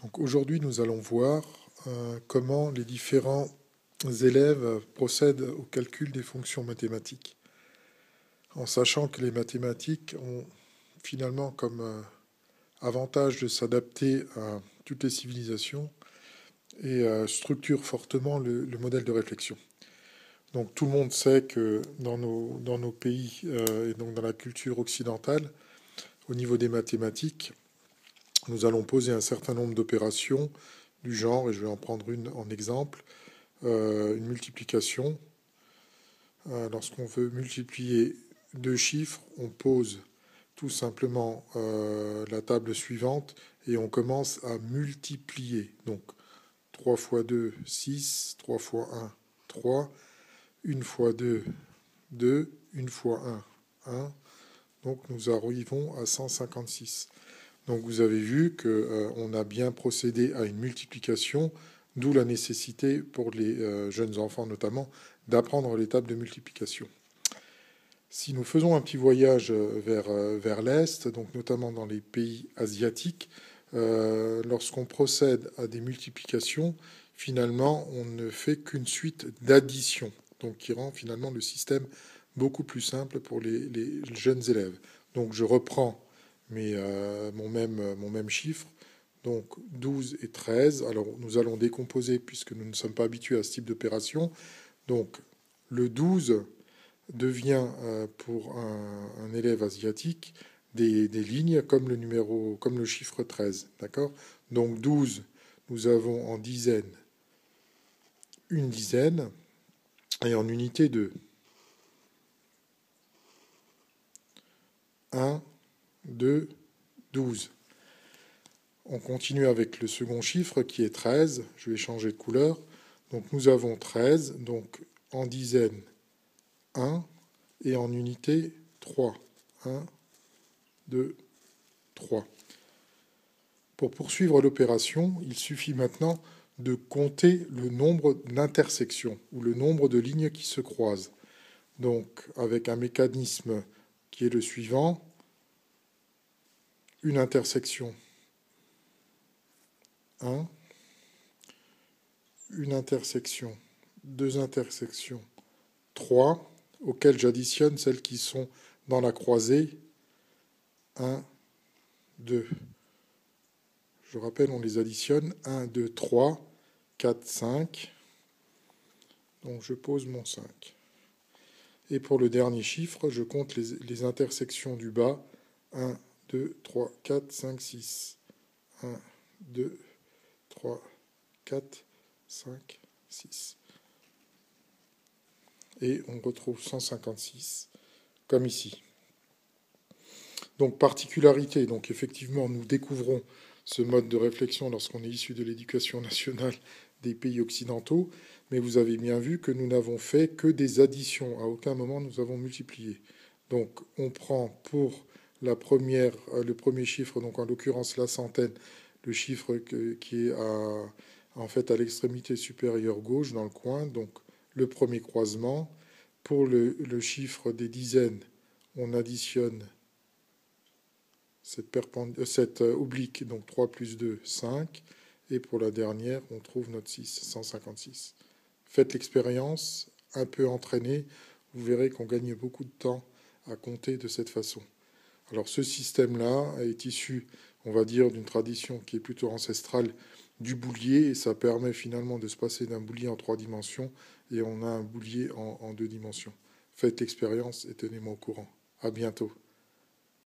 Donc aujourd'hui, nous allons voir comment les différents élèves procèdent au calcul des fonctions mathématiques, en sachant que les mathématiques ont finalement comme avantage de s'adapter à toutes les civilisations et structurent fortement le modèle de réflexion. Donc tout le monde sait que dans nos pays et donc dans la culture occidentale, au niveau des mathématiques, nous allons poser un certain nombre d'opérations du genre, et je vais en prendre une en exemple, une multiplication. Lorsqu'on veut multiplier deux chiffres, on pose tout simplement la table suivante et on commence à multiplier. Donc 3 fois 2, 6, 3 fois 1, 3, 1 fois 2, 2, 1 fois 1, 1. Donc nous arrivons à 156. Donc vous avez vu qu'on a bien procédé à une multiplication, d'où la nécessité pour les jeunes enfants notamment d'apprendre l'étape de multiplication. Si nous faisons un petit voyage vers l'Est, donc notamment dans les pays asiatiques, lorsqu'on procède à des multiplications, finalement on ne fait qu'une suite d'additions, donc qui rend finalement le système beaucoup plus simple pour les jeunes élèves. Donc je reprends mon même chiffre, donc 12 et 13. Alors nous allons décomposer puisque nous ne sommes pas habitués à ce type d'opération. Donc le 12 devient pour un élève asiatique des lignes comme comme le chiffre 13. D'accord ? Donc 12, nous avons en dizaines une dizaine et en unité 2. 1, 2, 12. On continue avec le second chiffre qui est 13. Je vais changer de couleur. Donc nous avons 13. Donc en dizaines 1 et en unité 3. 1, 2, 3. Pour poursuivre l'opération, il suffit maintenant de compter le nombre d'intersections ou le nombre de lignes qui se croisent. Donc avec un mécanisme qui est le suivant, une intersection 1, une intersection, deux intersections 3, auxquelles j'additionne celles qui sont dans la croisée 1, 2. Je rappelle, on les additionne 1, 2, 3, 4, 5. Donc je pose mon 5. Et pour le dernier chiffre, je compte les intersections du bas 1, 2, 3, 4, 5, 6. 1, 2, 3, 4, 5, 6. Et on retrouve 156, comme ici. Donc, particularité, donc effectivement, nous découvrons ce mode de réflexion lorsqu'on est issu de l'éducation nationale des pays occidentaux, mais vous avez bien vu que nous n'avons fait que des additions. À aucun moment nous avons multiplié. Donc, on prend pour le premier chiffre, donc en l'occurrence la centaine, le chiffre qui est en fait à l'extrémité supérieure gauche dans le coin, donc le premier croisement. Pour le chiffre des dizaines, on additionne cette oblique, donc 3 plus 2, 5. Et pour la dernière, on trouve notre 6, 156. Faites l'expérience, un peu entraîné, vous verrez qu'on gagne beaucoup de temps à compter de cette façon. Alors ce système-là est issu, on va dire, d'une tradition qui est plutôt ancestrale du boulier, et ça permet finalement de se passer d'un boulier en 3 dimensions, et on a un boulier en 2 dimensions. Faites l'expérience et tenez-moi au courant. À bientôt.